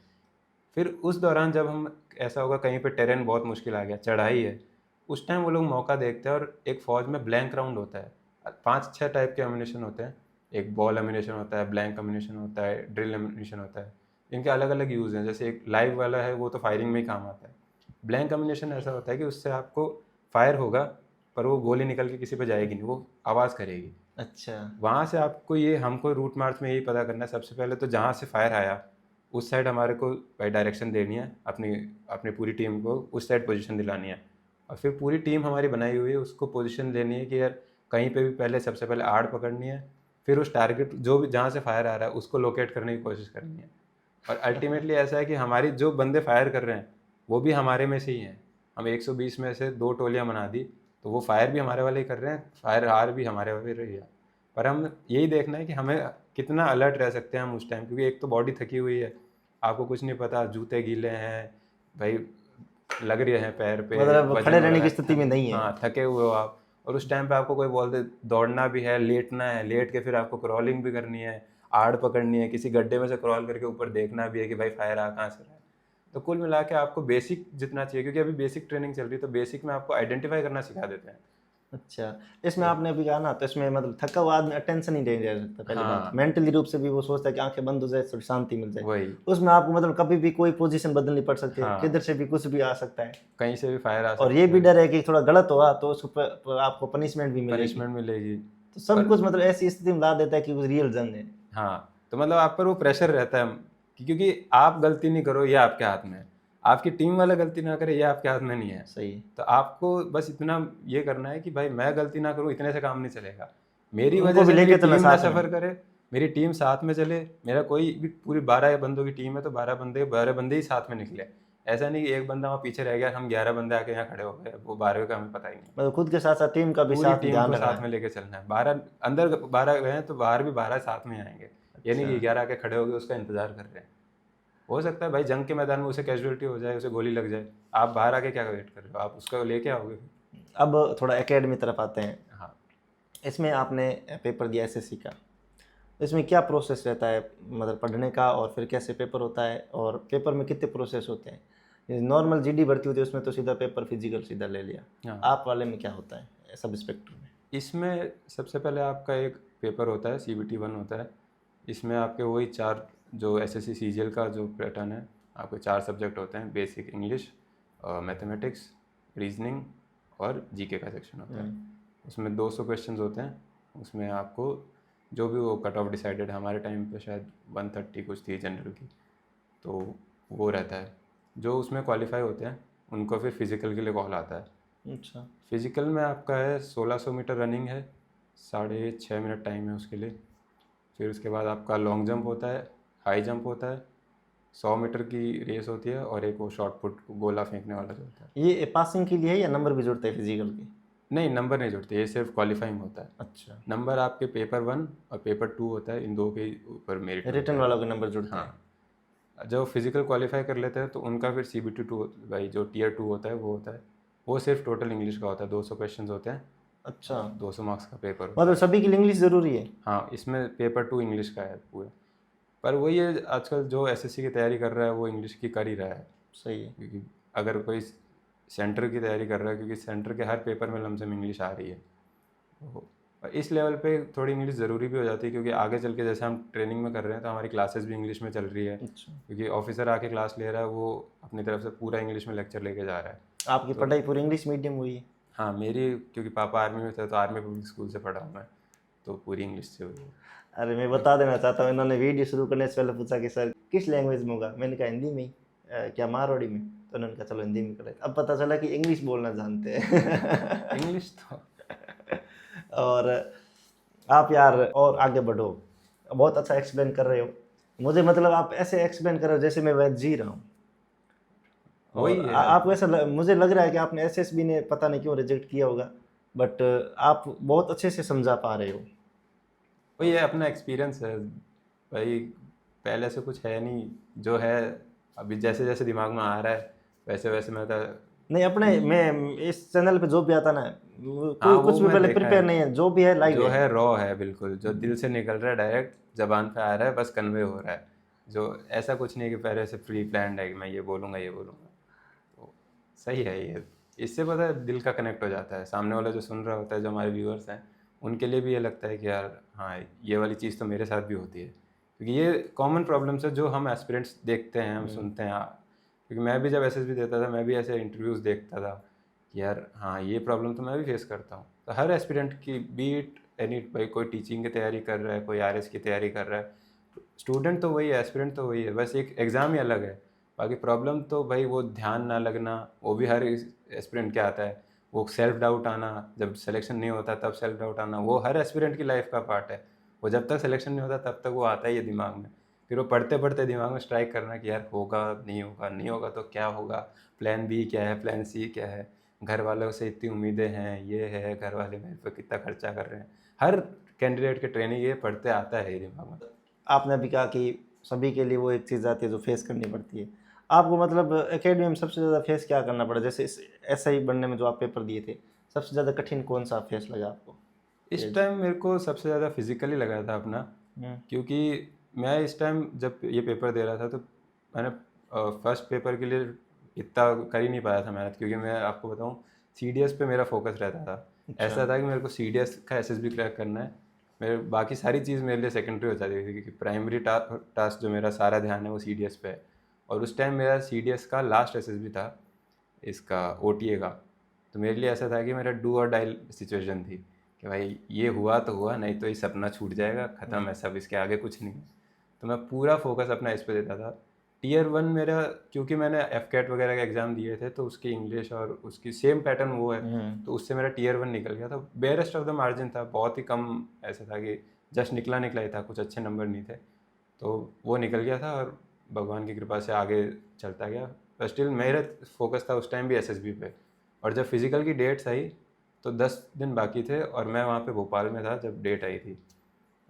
फिर उस दौरान जब हम, ऐसा होगा कहीं पे टेरेन बहुत मुश्किल आ गया, चढ़ाई है, उस टाइम वो लोग मौका देखते हैं, और एक फ़ौज में ब्लैंक राउंड होता है, 5-6 टाइप के एम्यूनेशन होते हैं। एक बॉल एम्यूनेशन होता है, ब्लैंक एम्यूनेशन होता है, ड्रिल एम्यूनेशन होता है। इनके अलग अलग यूज़ हैं। जैसे एक लाइव वाला है, वो तो फायरिंग में ही काम आता है। ब्लैंक एम्यूनेशन ऐसा होता है कि उससे आपको फायर होगा, पर वो गोली निकल के किसी पे जाएगी नहीं, वो आवाज़ करेगी। अच्छा। वहाँ से आपको ये, हमको रूट मार्च में यही पता करना है सबसे पहले तो, जहाँ से फायर आया उस साइड हमारे को भाई डायरेक्शन देनी है, अपनी अपनी पूरी टीम को उस साइड पोजीशन दिलानी है, और फिर पूरी टीम हमारी बनाई हुई है, उसको पोजीशन देनी है कि यार कहीं पे भी पहले सबसे पहले आड़ पकड़नी है, फिर उस टारगेट जो भी जहाँ से फायर आ रहा है उसको लोकेट करने की कोशिश करनी है। और अल्टीमेटली ऐसा है कि हमारी जो बंदे फायर कर रहे हैं वो भी हमारे में से ही हैं। हम 120 में से 2 टोलियाँ बना दी, तो वो फायर भी हमारे वाले ही कर रहे हैं, फायर हार भी हमारे वाले रही है। पर हम यही देखना है कि हमें कितना अलर्ट रह सकते हैं हम उस टाइम, क्योंकि एक तो बॉडी थकी हुई है, आपको कुछ नहीं पता, जूते गीले हैं भाई, लग रहे हैं पैर पे मतलब खड़े वजन रहने की वगैरह, स्थिति में नहीं है। हाँ, थके हुए हो आप, और उस टाइम पे आपको कोई बोल दे दौड़ना भी है, लेटना है, लेट के फिर आपको क्रॉलिंग भी करनी है, आड़ पकड़नी है, किसी गड्ढे में से क्रॉल करके ऊपर देखना भी है कि भाई फायर आ कहाँ से रहा है। तो कुल मिला के आपको बेसिक जितना चाहिए, क्योंकि अभी बेसिक ट्रेनिंग चल रही है, तो बेसिक में आपको आइडेंटिफाई करना सिखा देते हैं। अच्छा, इसमें आपने अभी कहा ना, तो इसमें मतलब थका हुआ आदमी अटेंशन ही नहीं रह सकता, पहली बात हाँ, मेंटली रूप से भी वो सोचता है कि आंखें बंद हो जाए थोड़ी शांति मिल जाए। वही, उसमें आपको मतलब कभी भी कोई पोजीशन बदलनी पड़ सकती है, हाँ, किधर से भी कुछ भी आ सकता है, कहीं से भी फायर आ और ये सकता भी है, डर है कि थोड़ा गलत हुआ तो उसको आपको पनिशमेंट भी मिलेगी। पनिशमेंट मिलेगी। तो सब और कुछ मतलब ऐसी स्थिति में ला देता है कि वो रियल जंग है। हाँ, तो मतलब आप पर वो प्रेशर रहता है क्योंकि आप गलती नहीं करो ये आपके हाथ में है, आपकी टीम वाला गलती ना करे ये आपके हाथ में नहीं है। सही है। तो आपको बस इतना ये करना है कि भाई मैं गलती ना करूँ, इतने से काम नहीं चलेगा। मेरी उनको वजह भी से मेरी लेके चलना टीम ना साथ में। सफ़र करे, मेरी टीम साथ में चले, मेरा कोई भी पूरी 12 बंदों की टीम है तो 12 बंदे ही साथ में निकले। ऐसा नहीं कि एक बंदा वहाँ पीछे रह गया, हम 11 बंदे आके यहाँ खड़े हो गए, वो 12वें का हमें पता ही नहीं। मतलब खुद के साथ साथ टीम का भी पूरी साथ टीम ध्यान को रखना साथ है। में लेके चलना है। 12 अंदर 12 गए हैं तो बाहर भी 12 साथ में आएंगे, ये नहीं अच्छा। कि 11 आके खड़े हो गए उसका इंतजार कर रहे हैं। हो सकता है भाई जंग के मैदान में उसे कैजुअलिटी हो जाए, उसे गोली लग जाए, आप बाहर आके क्या वेट कर रहे हो, आप उसका लेके आओगे। अब थोड़ा एकेडमी तरफ आते हैं। हाँ, इसमें आपने पेपर दिया एसएससी का, इसमें क्या प्रोसेस रहता है, मतलब पढ़ने का, और फिर कैसे पेपर होता है, और पेपर में कितने प्रोसेस होते हैं? नॉर्मल जीडी भर्ती होती है उसमें तो सीधा पेपर फिजिकल सीधा ले लिया, हाँ। आप वाले में क्या होता है सब इंस्पेक्टर में? इसमें सबसे पहले आपका एक पेपर होता है, CBT 1 होता है। इसमें आपके वही 4 जो SSC CGL का जो पैटर्न है, आपके 4 सब्जेक्ट होते हैं, बेसिक इंग्लिश, मैथमेटिक्स, रीजनिंग और जीके का सेक्शन होता है। उसमें 200 क्वेश्चंस होते हैं। उसमें आपको जो भी वो कट ऑफ डिसाइडेड, हमारे टाइम पे शायद 130 कुछ थी जनरल की, तो वो रहता है। जो उसमें क्वालिफाई होते हैं उनको फिर फिज़िकल के लिए कॉल आता है। अच्छा। फिज़िकल में आपका है 1600 मीटर रनिंग है, 6.5 मिनट टाइम है उसके लिए। फिर उसके बाद आपका लॉन्ग जंप होता है, हाई जंप होता है, 100 मीटर की रेस होती है, और एक वो शॉर्ट पुट गोला फेंकने वाला जो होता है। ये पासिंग के लिए है या नंबर भी जुड़ते हैं फिजिकल के? नहीं, नंबर नहीं जुड़ते, ये सिर्फ क्वालिफाइंग होता है। अच्छा। नंबर आपके पेपर 1 और पेपर 2 होता है, इन दो के ऊपर मेरिट होता रिटर्न है। वालों के नंबर जुड़ते हैं। हाँ, जो फिजिकल क्वालिफाई कर लेते हैं तो उनका फिर CBT 2 भाई जो टियर 2 होता है वो होता है। वो सिर्फ टोटल इंग्लिश का होता है, 200 क्वेश्चन होते हैं। अच्छा, 200 मार्क्स का पेपर होता मतलब है। सभी के लिए इंग्लिश ज़रूरी है? हाँ, इसमें पेपर 2 इंग्लिश का है पूरा। पर वही है, आजकल जो SSC की तैयारी कर रहा है वो इंग्लिश की कर ही रहा है। सही है। क्योंकि अगर कोई सेंटर की तैयारी कर रहा है, क्योंकि सेंटर के हर पेपर में लमसम इंग्लिश आ रही है, तो इस लेवल पे थोड़ी इंग्लिश ज़रूरी भी हो जाती है। क्योंकि आगे चल के जैसे हम ट्रेनिंग में कर रहे हैं तो हमारी क्लासेस भी इंग्लिश में चल रही है। अच्छा। क्योंकि ऑफिसर आके क्लास ले रहा है, वो अपनी तरफ से पूरा इंग्लिश में लेक्चर लेके जा रहा है। आपकी पढ़ाई पूरी इंग्लिश मीडियम हुई है? हाँ, मेरी क्योंकि पापा आर्मी में थे तो आर्मी पब्लिक स्कूल से पढ़ा हूँ मैं, तो पूरी इंग्लिश से हुई है। अरे मैं बता देना चाहता हूँ, इन्होंने वीडियो शुरू करने से पहले पूछा कि सर किस लैंग्वेज में होगा, मैंने कहा हिंदी में ही। क्या मारवाड़ी में? तो उन्होंने कहा चलो हिंदी में कर लेते। अब पता चला कि इंग्लिश बोलना जानते हैं। इंग्लिश तो और आप यार और आगे बढ़ो, बहुत अच्छा एक्सप्लेन कर रहे हो मुझे, मतलब आप ऐसे एक्सप्लेन कर रहे हो जैसे मैं वह जी रहा हूँ। वही और है। आपको ऐसा मुझे लग रहा है कि आपने एसएसबी ने पता नहीं क्यों रिजेक्ट किया होगा, बट आप बहुत अच्छे से समझा पा रहे हो। वही है, अपना एक्सपीरियंस है भाई, पहले से कुछ है नहीं, जो है अभी जैसे जैसे दिमाग में आ रहा है वैसे वैसे मैं तो। नहीं अपने, मैं इस चैनल पे जो भी आता ना, हाँ, कोई कुछ वो भी मैं पहले देखा प्रिपेयर है, नहीं है, जो भी है लाइव जो है। है रॉ है बिल्कुल, जो दिल से निकल रहा है, डायरेक्ट जबान पे आ रहा है, बस कन्वे हो रहा है। जो ऐसा कुछ नहीं है कि पहले से प्री प्लान्ड है कि मैं ये बोलूँगा ये बोलूँगा। तो सही है ये, इससे पता है दिल का कनेक्ट हो जाता है, सामने वाला जो सुन रहा होता है, जो हमारे व्यूअर्स हैं, उनके लिए भी ये लगता है कि यार हाँ, ये वाली चीज़ तो मेरे साथ भी होती है। क्योंकि ये कॉमन प्रॉब्लम्स है जो हम एस्पिरेंट्स देखते हैं, हम सुनते हैं। क्योंकि मैं भी जब SSB देता था, मैं भी ऐसे इंटरव्यूज़ देखता था कि यार हाँ, ये प्रॉब्लम तो मैं भी फेस करता हूँ। तो हर एस्पिरेंट की, बीट एनी, भाई कोई टीचिंग की तैयारी कर रहा है, कोई RS की तैयारी कर रहा है, स्टूडेंट तो वही है, एस्पिरेंट तो वही है, बस एक एग्ज़ाम ही अलग है। बाकी प्रॉब्लम तो भाई वो ध्यान ना लगना, वो भी हर एस्पिरेंट के आता है। वो सेल्फ डाउट आना, जब सिलेक्शन नहीं होता तब सेल्फ डाउट आना, वो हर एस्पिरेंट की लाइफ का पार्ट है। वो जब तक सिलेक्शन नहीं होता तब तक वो आता ही है दिमाग में। फिर वो पढ़ते पढ़ते दिमाग में स्ट्राइक करना कि यार होगा नहीं होगा, नहीं होगा तो क्या होगा, प्लान B क्या है, प्लान C क्या है, घर वालों से इतनी उम्मीदें हैं, ये है, घर वाले मेरे पे कितना खर्चा कर रहे हैं। हर कैंडिडेट के ट्रेनिंग ये पढ़ते आता है ये दिमाग में। आपने अभी कहा कि सभी के लिए वो एक चीज़ आती है जो फेस करनी पड़ती है, आपको मतलब एकेडमी में सबसे ज़्यादा फेस क्या करना पड़ा, जैसे इस SI बनने में जो आप पेपर दिए थे, सबसे ज़्यादा कठिन कौन सा फेस लगा आपको? इस टाइम मेरे को सबसे ज़्यादा फिजिकली लगा था अपना। क्योंकि मैं इस टाइम जब ये पेपर दे रहा था तो मैंने फर्स्ट पेपर के लिए इतना कर ही नहीं पाया था मेहनत। क्योंकि मैं आपको बताऊं, CDS पे मेरा फोकस रहता था। अच्छा। ऐसा था कि मेरे को CDS का SSB क्रैक करना है, मेरे बाकी सारी चीज़ मेरे लिए सेकेंडरी हो जाती थी। क्योंकि प्राइमरी टास्क जो मेरा सारा ध्यान है वो CDS पे है। और उस टाइम मेरा CDS का लास्ट SSB था, इसका OTA का। तो मेरे लिए ऐसा था कि मेरा डू और डाई सिचुएशन थी कि भाई ये हुआ तो हुआ, नहीं तो ये सपना छूट जाएगा, ख़त्म है सब, इसके आगे कुछ नहीं है। तो मैं पूरा फोकस अपना इस पे देता था। टीयर 1 मेरा, क्योंकि मैंने एफकेट वगैरह के एग्ज़ाम दिए थे तो उसकी इंग्लिश और उसकी सेम पैटर्न वो है, तो उससे मेरा टीयर 1 निकल गया था। बेयरेस्ट ऑफ द मार्जिन था, बहुत ही कम ऐसा था कि जस्ट निकला ही था, कुछ अच्छे नंबर नहीं थे, तो वो निकल गया था और भगवान की कृपा से आगे चलता गया। पर स्टिल मेरा फोकस था उस टाइम भी एसएसबी पे। और जब फिज़िकल की डेट्स आई तो 10 दिन बाकी थे और मैं वहाँ पे भोपाल में था जब डेट आई थी,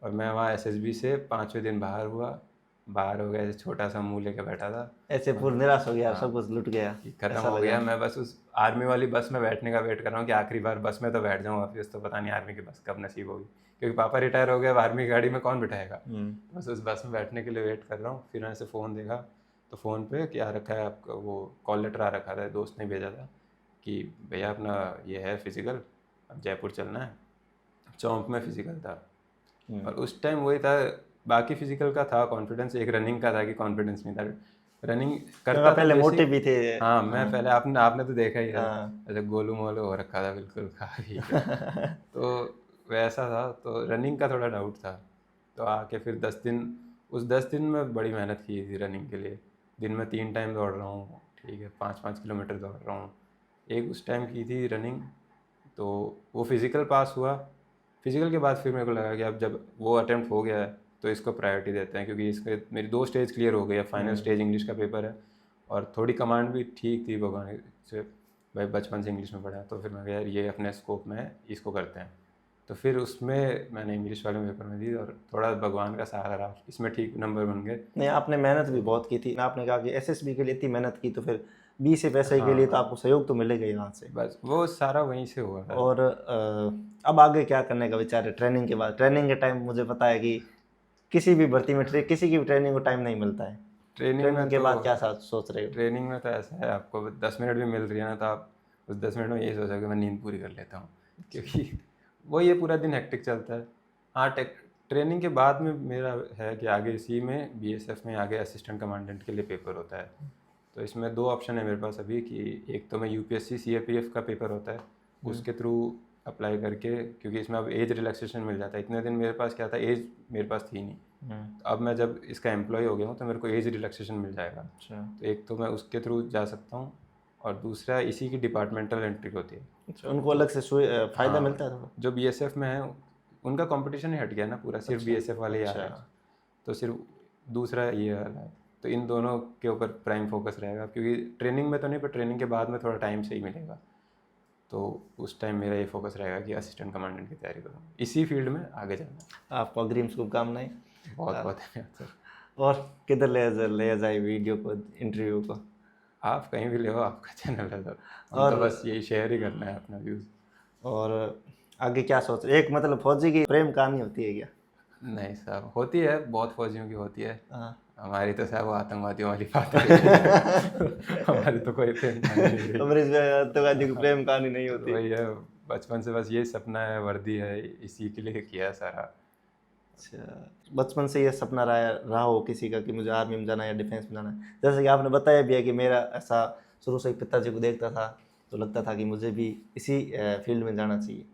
और मैं वहाँ एसएसबी से 5वें दिन बाहर हुआ। बाहर हो गया, ऐसे छोटा सा मुंह लेके बैठा था, ऐसे पूरा निराश हो गया, सब कुछ लुट गया, कि खत्म ऐसा हो लगा? गया। मैं बस उस आर्मी वाली बस में बैठने का वेट कर रहा हूँ कि आखिरी बार बस में तो बैठ जाऊँ वापस, तो पता नहीं आर्मी की बस कब नसीब होगी, क्योंकि पापा रिटायर हो गए, अब आर्मी की गाड़ी में कौन बिठाएगा। बस उस बस में बैठने के लिए वेट कर रहा हूँ। फिर मैंने से फ़ोन देखा तो फ़ोन पे क्या रखा है आपका, वो कॉल लेटर आ रखा था, दोस्त ने भेजा था कि भैया अपना ये है फिज़िकल, अब जयपुर चलना है। चौंक में फिज़िकल था, और उस टाइम वही था, बाकी फिज़िकल का था कॉन्फिडेंस, एक रनिंग का था कि कॉन्फिडेंस नहीं था। रनिंग क्योंकि करता था पहले मोटे बेसिक। भी थे। हाँ, मैं पहले, आपने आपने तो देखा ही है, हाँ। ऐसे गोलू मोलू हो रखा था बिल्कुल, खा पी के। तो वैसा था, तो रनिंग का थोड़ा डाउट था। तो आके फिर 10 दिन, उस 10 दिन में बड़ी मेहनत की थी रनिंग के लिए। दिन में 3 टाइम दौड़ रहा हूँ, ठीक है, 5-5 किलोमीटर दौड़ रहा हूँ। एक उस टाइम की थी रनिंग, तो वो फिज़िकल पास हुआ। फिज़िकल के बाद फिर मेरे को लगा कि अब जब वो अटेम्प्ट हो गया है तो इसको प्रायोरिटी देते हैं, क्योंकि इसके मेरी 2 स्टेज क्लियर हो गई है, फाइनल स्टेज इंग्लिश का पेपर है, और थोड़ी कमांड भी ठीक थी भगवान से, भाई बचपन से इंग्लिश में पढ़ा है, तो फिर मैं कहा यार ये अपने स्कोप में है, इसको करते हैं। तो फिर उसमें मैंने इंग्लिश वाले पेपर में दी और थोड़ा भगवान का सहारा रहा, इसमें ठीक नंबर बन गए। नहीं, आपने मेहनत भी बहुत की थी, आपने कहा कि एसएसबी के लिए इतनी मेहनत की, तो फिर बी से पैसे के लिए तो हाँ, आपको सहयोग तो मिलेगा ही वहाँ से। बस वो सारा वहीं से हुआ था। और अब आगे क्या करने का विचार है ट्रेनिंग के बाद? ट्रेनिंग के टाइम मुझे पता है कि किसी भी भर्ती में किसी की भी ट्रेनिंग को टाइम नहीं मिलता है। ट्रेनिंग में ट्रेनिंग के तो बाद क्या सोच रहे हो? ट्रेनिंग में तो ऐसा है, आपको 10 मिनट भी मिल रही है ना, तो आप उस 10 मिनट में यही सोचो कि मैं नींद पूरी कर लेता हूँ, क्योंकि वो ये पूरा दिन हेक्टिक चलता है। हाँ, ट्रेनिंग के बाद में मेरा है कि आगे इसी में बीएसएफ में आगे असिस्टेंट कमांडेंट के लिए पेपर होता है। तो इसमें 2 ऑप्शन है मेरे पास अभी, कि एक तो मैं यूपीएससी सीएपीएफ का पेपर होता है उसके थ्रू अप्लाई करके, क्योंकि इसमें अब एज रिलैक्सेशन मिल जाता है। इतने दिन मेरे पास क्या था, एज मेरे पास थी नहीं, तो अब मैं जब इसका एम्प्लॉय हो गया हूँ तो मेरे को एज रिलैक्सेशन मिल जाएगा। अच्छा। तो एक तो मैं उसके थ्रू जा सकता हूँ, और दूसरा इसी की डिपार्टमेंटल एंट्री होती है। अच्छा, उनको अलग से फायदा मिलता है हाँ, थोड़ा? जो बीएसएफ में है उनका कंपटीशन ही हट गया ना पूरा, सिर्फ अच्छा। बीएसएफ वाले ही आ रहे हैं, अच्छा। तो सिर्फ दूसरा ये वाला है। तो इन दोनों के ऊपर प्राइम फोकस रहेगा, क्योंकि ट्रेनिंग में तो नहीं, पर ट्रेनिंग के बाद में थोड़ा टाइम से ही मिलेगा, तो उस टाइम मेरा ये फोकस रहेगा कि असिस्टेंट कमांडेंट की तैयारी करूँ, इसी फील्ड में आगे जाना है। आपको अग्रिम शुभकामनाएं। बहुत बहुत धन्यवाद सर। और किधर ले जाए वीडियो को, इंटरव्यू को? आप कहीं भी ले हो, आपका चैनल है सर, हम और तो बस यही शेयर ही करना है अपना व्यूज़। और आगे क्या सोच रहे? एक मतलब फौजी की प्रेम कहानी होती है क्या? नहीं साहब, होती है, बहुत फौजियों की होती है। हाँ। हमारी तो साहब वो आतंकवादियों वाली बात है। हमारी तो कोई प्रेम कहानी नहीं रही। अमरीश भाई, आतंकवादी की प्रेम कहानी नहीं तो होती। वही है, बचपन से बस ये सपना है, वर्दी है, इसी के लिए किया है सारा। अच्छा, बचपन से ये सपना रहा हो किसी का कि मुझे आर्मी में जाना है या डिफेंस में जाना है? जैसे कि आपने बताया भी है कि मेरा ऐसा शुरू से ही पिताजी को देखता था तो लगता था कि मुझे भी इसी फील्ड में जाना चाहिए।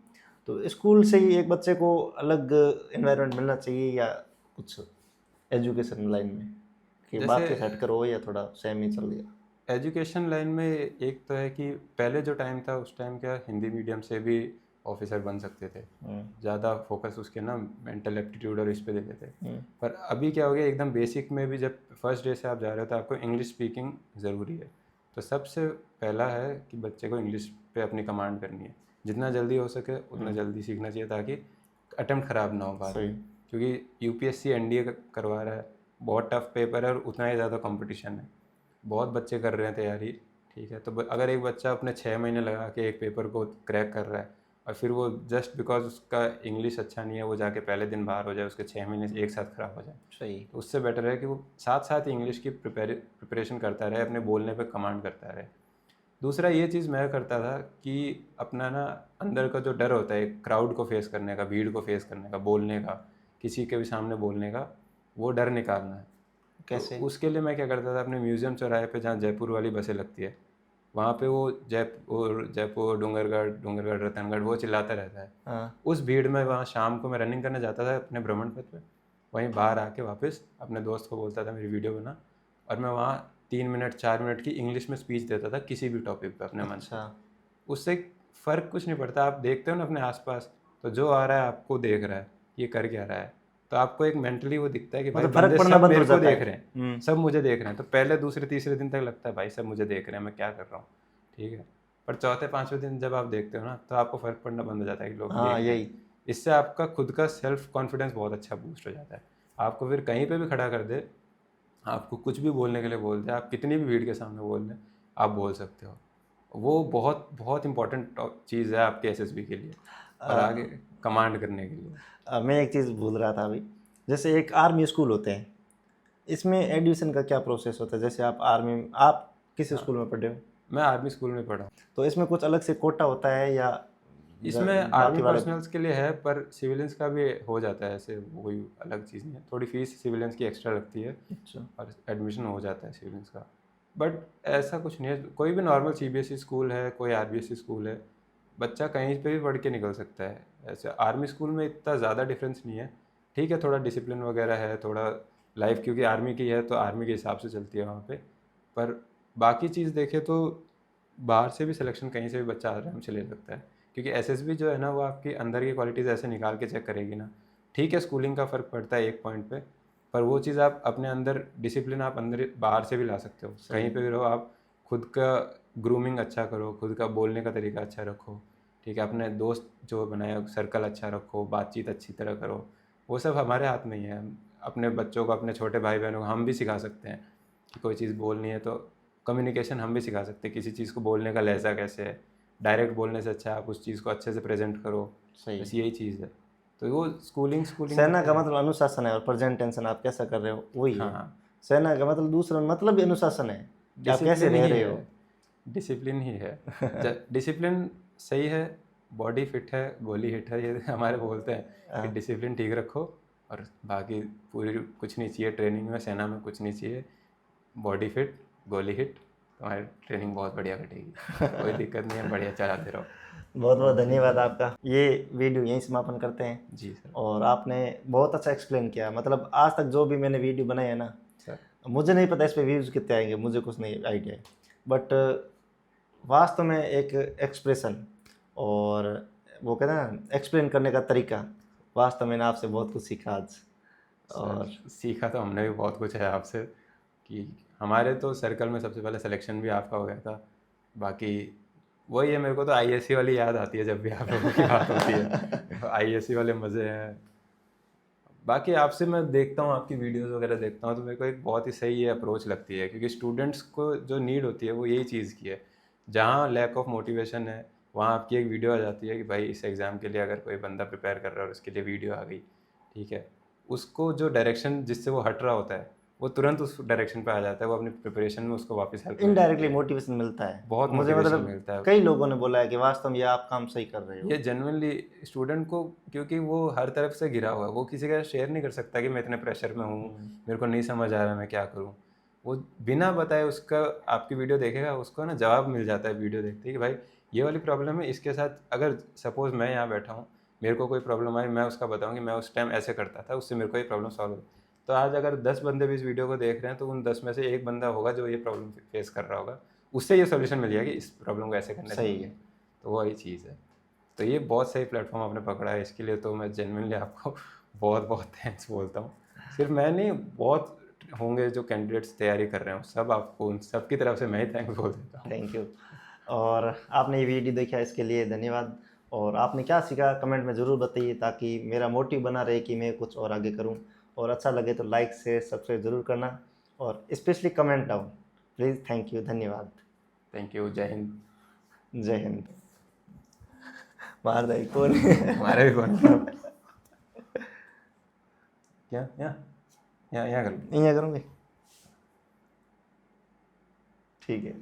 तो स्कूल से ही एक बच्चे को अलग एनवायरनमेंट मिलना चाहिए या कुछ एजुकेशन लाइन में, कि बात जैसे के सेट करो या थोड़ा सेम ही चल गया? एजुकेशन लाइन में एक तो है कि पहले जो टाइम था उस टाइम क्या हिंदी मीडियम से भी ऑफिसर बन सकते थे, ज़्यादा फोकस उसके ना मेंटल एप्टीट्यूड और इस पे देते थे। पर अभी क्या हो गया, एकदम बेसिक में भी जब फर्स्ट डे से आप जा रहे हो तो आपको इंग्लिश स्पीकिंग ज़रूरी है। तो सबसे पहला है कि बच्चे को इंग्लिश पे अपनी कमांड करनी है, जितना जल्दी हो सके उतना जल्दी सीखना चाहिए, ताकि अटेम्प्ट ख़राब ना हो बाद सही। में, क्योंकि यूपीएससी एनडीए करवा रहा है, बहुत टफ पेपर है और उतना ही ज़्यादा कंपटीशन है, बहुत बच्चे कर रहे हैं तैयारी, ठीक है। तो अगर एक बच्चा अपने 6 महीने लगा के एक पेपर को क्रैक कर रहा है और फिर वो जस्ट बिकॉज उसका इंग्लिश अच्छा नहीं है वो जाके पहले दिन बाहर हो जाए, उसके 6 महीने एक साथ खराब हो जाए, सही। तो उससे बेटर है कि वो साथ साथ इंग्लिश की प्रिपरेशन करता रहे, अपने बोलने पे कमांड करता रहे। दूसरा ये चीज़ मैं करता था कि अपना ना अंदर का जो डर होता है क्राउड को फेस करने का, भीड़ को फेस करने का, बोलने का, किसी के भी सामने बोलने का, वो डर निकालना है। कैसे? तो उसके लिए मैं क्या करता था, अपने म्यूज़ियम चौराहे पे जहाँ जयपुर वाली बसें लगती है, वहाँ पे वो जयपुर डूंगरगढ़ रतनगढ़ वो चिल्लाता रहता है। हाँ। उस भीड़ में वहाँ शाम को मैं रनिंग करने जाता था अपने भ्रमण पथ पे, वहीं बाहर आके वापस अपने दोस्त को बोलता था मेरी वीडियो बना, और मैं वहाँ 3 मिनट 4 मिनट की इंग्लिश में स्पीच देता था किसी भी टॉपिक पे अपने मन से। अच्छा। उससे फ़र्क कुछ नहीं पड़ता, आप देखते हो ना अपने आसपास, तो जो आ रहा है आपको देख रहा है, ये कर क्या रहा है, तो आपको एक मेंटली वो दिखता है कि भाई मतलब फर्क बंदे पड़ना सब बंद हो मेरे को जाता देख है। रहे हैं, सब मुझे देख रहे हैं। तो पहले दूसरे तीसरे दिन तक लगता है भाई सब मुझे देख रहे हैं, मैं क्या कर रहा हूँ, ठीक है। पर चौथे पाँचवें दिन जब आप देखते हो ना, तो आपको फ़र्क पड़ना बंद हो जाता है कि लोग हाँ देख रहे हैं। यही। इससे आपका खुद का सेल्फ कॉन्फिडेंस बहुत अच्छा बूस्ट हो जाता है। आपको फिर कहीं पे भी खड़ा कर दे, आपको कुछ भी बोलने के लिए बोल दे, आप कितनी भी भीड़ के सामने बोल दें, आप बोल सकते हो। वो बहुत बहुत इंपॉर्टेंट चीज़ है आपके एसएसबी के लिए और आगे कमांड करने के लिए। मैं एक चीज़ भूल रहा था अभी, जैसे एक आर्मी स्कूल होते हैं, इसमें एडमिशन का क्या प्रोसेस होता है? जैसे आप किस हाँ, स्कूल में पढ़े हो? मैं आर्मी स्कूल में पढ़ा हूँ। तो इसमें कुछ अलग से कोटा होता है या इसमें आर्मी बाकी वाले? पर्सनल्स के लिए है, पर सिविलियंस का भी हो जाता है, ऐसे कोई अलग चीज़ नहीं है। थोड़ी फीस सिविलियंस की एक्स्ट्रा लगती है अच्छा। और एडमिशन हो जाता है सिविलियंस का। बट ऐसा कुछ नहीं है, कोई भी नॉर्मल सीबीएसई स्कूल है, कोई आरबीएसई स्कूल है, बच्चा कहीं पे भी पढ़ के निकल सकता है। ऐसे आर्मी स्कूल में इतना ज़्यादा डिफरेंस नहीं है, ठीक है, थोड़ा डिसिप्लिन वगैरह है, थोड़ा लाइफ क्योंकि आर्मी की है तो आर्मी के हिसाब से चलती है वहाँ पे। पर बाकी चीज़ देखें तो बाहर से भी सिलेक्शन कहीं से भी बच्चा आराम से ले सकता है, क्योंकि एसएसबी जो है ना, वो आपकी अंदर की क्वालिटीज़ ऐसे निकाल के चेक करेगी ना। ठीक है, स्कूलिंग का फ़र्क पड़ता है एक पॉइंट पे, पर वो चीज़ आप अपने अंदर डिसिप्लिन आप अंदर बाहर से भी ला सकते हो। कहीं पे भी रहो आप, खुद का ग्रूमिंग अच्छा करो, खुद का बोलने का तरीका अच्छा रखो, ठीक है, अपने दोस्त जो बनाए सर्कल अच्छा रखो, बातचीत अच्छी तरह करो। वो सब हमारे हाथ में ही है। हम अपने बच्चों को, अपने छोटे भाई बहनों को हम भी सिखा सकते हैं कि कोई चीज़ बोलनी है तो कम्युनिकेशन हम भी सिखा सकते हैं, किसी चीज़ को बोलने का लहजा कैसे है। डायरेक्ट बोलने से अच्छा है आप उस चीज़ को अच्छे से प्रेजेंट करो, सही। बस यही चीज़ है। तो वो स्कूलिंग स्कूलिंग सेना करके का है। मतलब अनुशासन है और प्रेजेंट टेंशन आप कैसा कर रहे हो वही है। हाँ, सेना का मतलब दूसरा मतलब भी अनुशासन है कि आप कैसे डिसिप्लिन रह ही रहे है, हो। डिसिप्लिन ही है। डिसिप्लिन सही है, बॉडी फिट है, गोली हिट है, ये हमारे बोलते हैं कि हाँ, डिसिप्लिन ठीक रखो, और बाकी पूरी कुछ नहीं चाहिए ट्रेनिंग में, सेना में कुछ नहीं चाहिए। बॉडी फिट, गोली हिट, तुम्हारी ट्रेनिंग बहुत बढ़िया कटेगी, कोई दिक्कत नहीं है, बढ़िया चलाते रहो। बहुत बहुत वो चीज़ धन्यवाद है। आपका। ये वीडियो यहीं समापन करते हैं। जी सर। और आपने बहुत अच्छा एक्सप्लेन किया, मतलब आज तक जो भी मैंने वीडियो बनाया है ना, सर मुझे नहीं पता इस पे व्यूज़ कितने आएंगे, मुझे कुछ नहीं आइडिया है। बट वास्तव में एक एक्सप्रेशन और वो कहते हैं ना एक्सप्लेन करने का तरीका, वास्तव में मैंने आपसे बहुत कुछ सीखा आज। सर और सीखा तो हमने भी बहुत कुछ है आपसे, कि हमारे तो सर्कल में सबसे पहले सिलेक्शन भी आपका हो गया था। बाकी वही है, मेरे को तो आईएससी वाली याद आती है जब भी आप लोगों की बात होती है। आईएससी वाले मज़े हैं। बाकी आपसे मैं देखता हूँ, आपकी वीडियोस वगैरह देखता हूँ, तो मेरे को एक बहुत ही सही ये अप्रोच लगती है, क्योंकि स्टूडेंट्स को जो नीड होती है वो यही चीज़ की है। जहाँ लैक ऑफ मोटिवेशन है, वहाँ आपकी एक वीडियो आ जाती है कि भाई इस एग्ज़ाम के लिए अगर कोई बंदा प्रिपेयर कर रहा है और उसके लिए वीडियो आ गई, ठीक है, उसको जो डायरेक्शन जिससे वो हट रहा होता है, वो तुरंत उस डायरेक्शन पे आ जाता है, वो अपनी प्रिपरेशन में उसको वापस हेल्प मिल जाती इनडायरेक्टली है। मोटिवेशन मिलता है बहुत मुझे, मोटिवेशन मतलब मिलता है। कई लोगों ने बोला है कि वास्तव में ये आप काम सही कर रहे ये हो। जेनुइनली स्टूडेंट को, क्योंकि वो हर तरफ से घिरा हुआ है, वो किसी का शेयर नहीं कर सकता कि मैं इतने प्रेशर में हूँ, मेरे को नहीं समझ आ रहा मैं क्या करूँ। वो बिना बताए उसका आपकी वीडियो देखेगा, उसको ना जवाब मिल जाता है वीडियो देखते ही कि भाई ये वाली प्रॉब्लम है इसके साथ। अगर सपोज़ मैं यहाँ बैठा हूँ, मेरे को कोई प्रॉब्लम आई, मैं उसका बताऊँ कि मैं उस टाइम ऐसे करता था, उससे मेरे को ये प्रॉब्लम सॉल्व हुई। तो आज अगर 10 बंदे भी इस वीडियो को देख रहे हैं, तो उन 10 में से एक बंदा होगा जो ये प्रॉब्लम फेस कर रहा होगा, उससे ये सोल्यूशन मिल जाएगा कि इस प्रॉब्लम को ऐसे करने से सही होगी। है। तो वही चीज़ है। तो ये बहुत सही प्लेटफॉर्म आपने पकड़ा है, इसके लिए तो मैं जेन्युइनली आपको बहुत बहुत थैंक्स बोलता हूँ। सिर्फ मैं नहीं, बहुत होंगे जो कैंडिडेट्स तैयारी कर रहे हो, सब आपको उन सब की तरफ से मैं ही थैंक्स बोल देता हूँ। Thank you. और आपने ये वीडियो देखा इसके लिए धन्यवाद। और आपने क्या सीखा कमेंट में ज़रूर बताइए, ताकि मेरा मोटिव बना रहे कि मैं कुछ और आगे करूं। और अच्छा लगे तो लाइक शेयर सब्सक्राइब ज़रूर करना, और specially comment down please. Thank you, धन्यवाद। थैंक यू, जय हिंद। जय हिंद। मार दे कौन? हमारे भी कौन क्या यहाँ यहाँ यहाँ कर लो। यहाँ करूँगी, ठीक है।